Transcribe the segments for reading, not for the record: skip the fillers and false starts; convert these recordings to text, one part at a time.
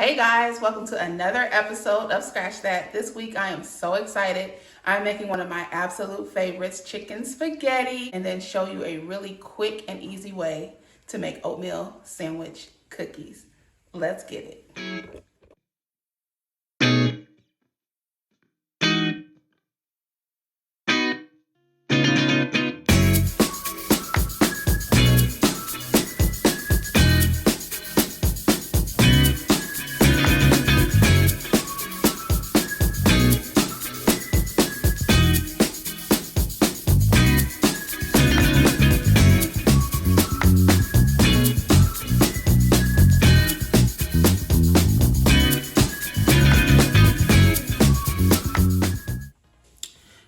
Hey guys, welcome to another episode of Scratch That. This week I am so excited. I'm making one of my absolute favorites, chicken spaghetti, and then show you a really quick and easy way to make oatmeal sandwich cookies. Let's get it.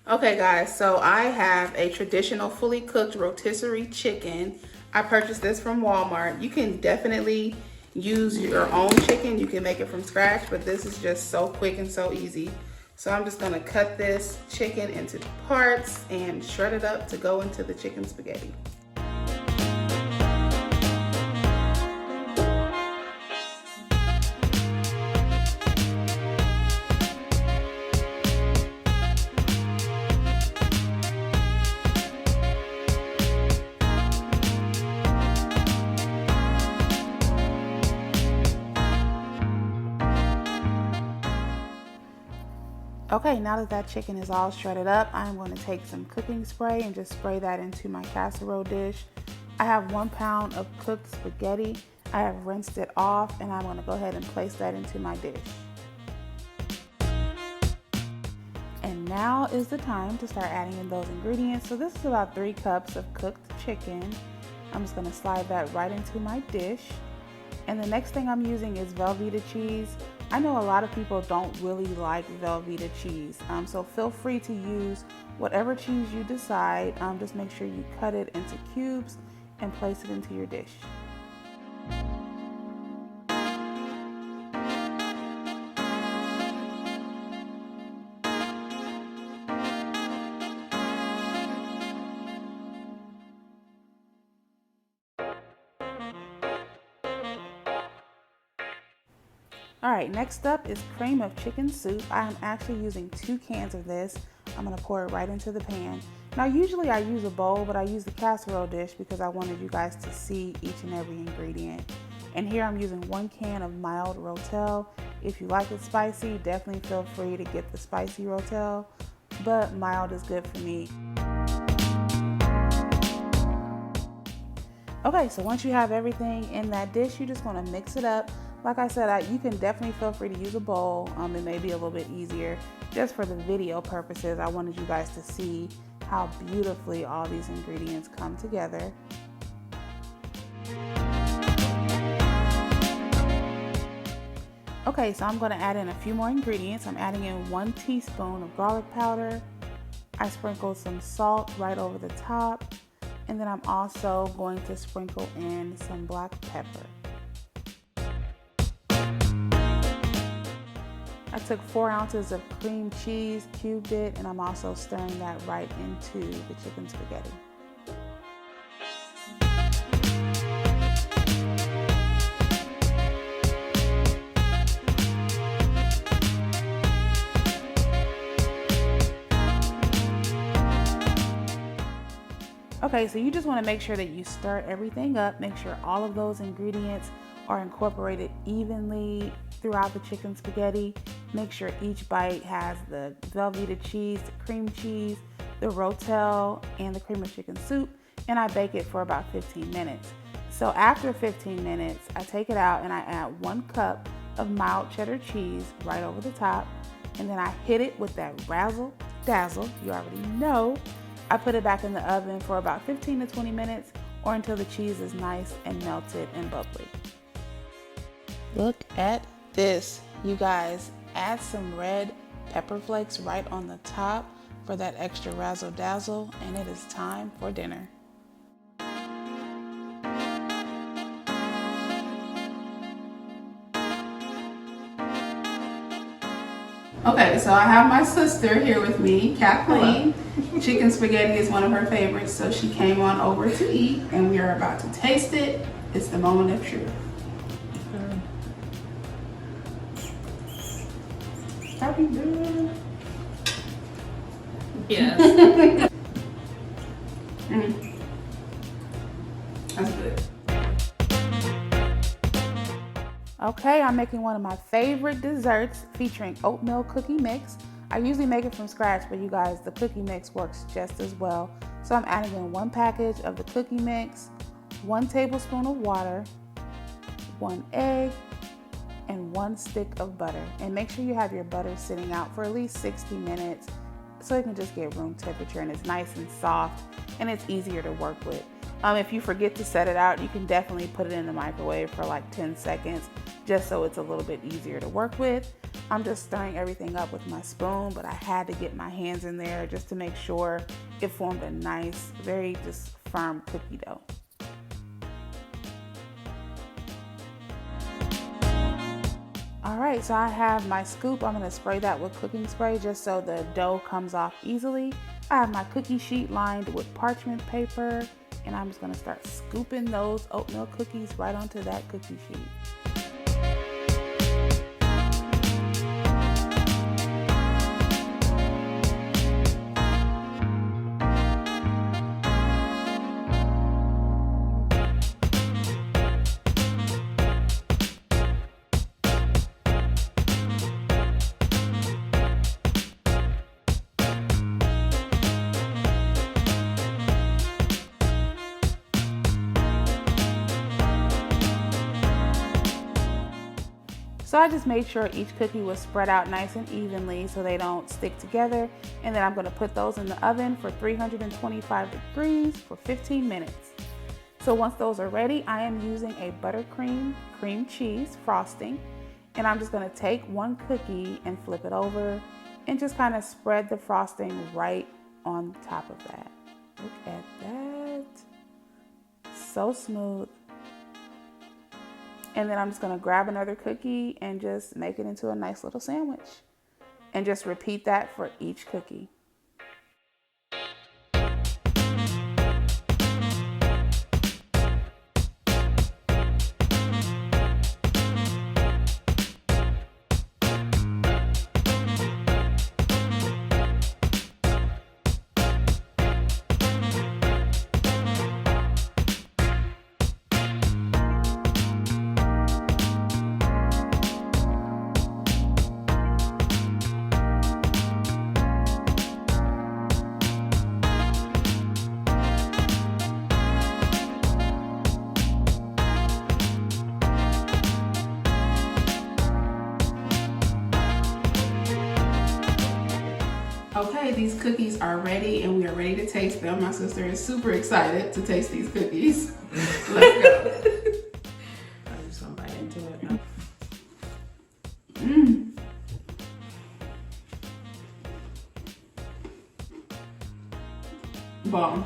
Okay guys, so I have a traditional fully cooked rotisserie chicken. I purchased this from Walmart. You can definitely use your own chicken. You can make it from scratch, but this is just so quick and so easy. So I'm just gonna cut this chicken into parts and shred it up to go into the chicken spaghetti. Okay, now that that chicken is all shredded up, I'm going to take some cooking spray and just spray that into my casserole dish. I have 1 pound of cooked spaghetti. I have rinsed it off and I'm going to go ahead and place that into my dish. And now is the time to start adding in those ingredients. So this is about 3 cups of cooked chicken. I'm just going to slide that right into my dish. And the next thing I'm using is Velveeta cheese. I know a lot of people don't really like Velveeta cheese, so feel free to use whatever cheese you decide. Just make sure you cut it into cubes and place it into your dish. Alright, next up is cream of chicken soup. I am actually using 2 cans of this. I'm going to pour it right into the pan. Now usually I use a bowl, but I use the casserole dish because I wanted you guys to see each and every ingredient. And here I'm using 1 can of mild Rotel. If you like it spicy, definitely feel free to get the spicy Rotel, but mild is good for me. Okay, so once you have everything in that dish, you just want to mix it up. Like I said, you can definitely feel free to use a bowl. It may be a little bit easier. Just for the video purposes, I wanted you guys to see how beautifully all these ingredients come together. Okay, so I'm going to add in a few more ingredients. I'm adding in 1 teaspoon of garlic powder. I sprinkled some salt right over the top. And then I'm also going to sprinkle in some black pepper. I took 4 ounces of cream cheese, cubed it, and I'm also stirring that right into the chicken spaghetti. Okay, so you just want to make sure that you stir everything up, make sure all of those ingredients are incorporated evenly throughout the chicken spaghetti. Make sure each bite has the Velveeta cheese, the cream cheese, the Rotel, and the cream of chicken soup, and I bake it for about 15 minutes. So after 15 minutes, I take it out and I add 1 cup of mild cheddar cheese right over the top, and then I hit it with that razzle dazzle, you already know. I put it back in the oven for about 15 to 20 minutes or until the cheese is nice and melted and bubbly. Look at this, you guys. Add some red pepper flakes right on the top for that extra razzle dazzle, and it is time for dinner. Okay, so I have my sister here with me, Kathleen. Chicken spaghetti is one of her favorites, so she came on over to eat, and we are about to taste it. It's the moment of truth. Happy good. Yes. That's good. Okay, I'm making one of my favorite desserts featuring oatmeal cookie mix. I usually make it from scratch, but you guys, the cookie mix works just as well. So I'm adding in 1 package of the cookie mix, 1 tablespoon of water, 1 egg, and 1 stick of butter. And make sure you have your butter sitting out for at least 60 minutes so it can just get room temperature and it's nice and soft and it's easier to work with. If you forget to set it out, you can definitely put it in the microwave for like 10 seconds just so it's a little bit easier to work with. I'm just stirring everything up with my spoon, but I had to get my hands in there just to make sure it formed a nice, very just firm cookie dough. All right, so I have my scoop. I'm gonna spray that with cooking spray just so the dough comes off easily. I have my cookie sheet lined with parchment paper, and I'm just gonna start scooping those oatmeal cookies right onto that cookie sheet. So I just made sure each cookie was spread out nice and evenly so they don't stick together. And then I'm gonna put those in the oven for 325 degrees for 15 minutes. So once those are ready, I am using a buttercream cream cheese frosting. And I'm just gonna take 1 cookie and flip it over and just kind of spread the frosting right on top of that. Look at that. So smooth. And then I'm just gonna grab another cookie and just make it into a nice little sandwich. And just repeat that for each cookie. Okay, these cookies are ready and we are ready to taste them. My sister is super excited to taste these cookies. Let's go. I'm just gonna bite into it. Bomb.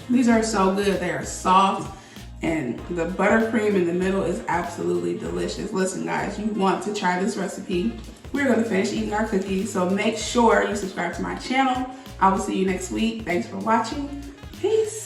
These are so good. They are soft and the buttercream in the middle is absolutely delicious. Listen guys, you want to try this recipe. We're gonna finish eating our cookies, so make sure you subscribe to my channel. I will see you next week. Thanks for watching. Peace.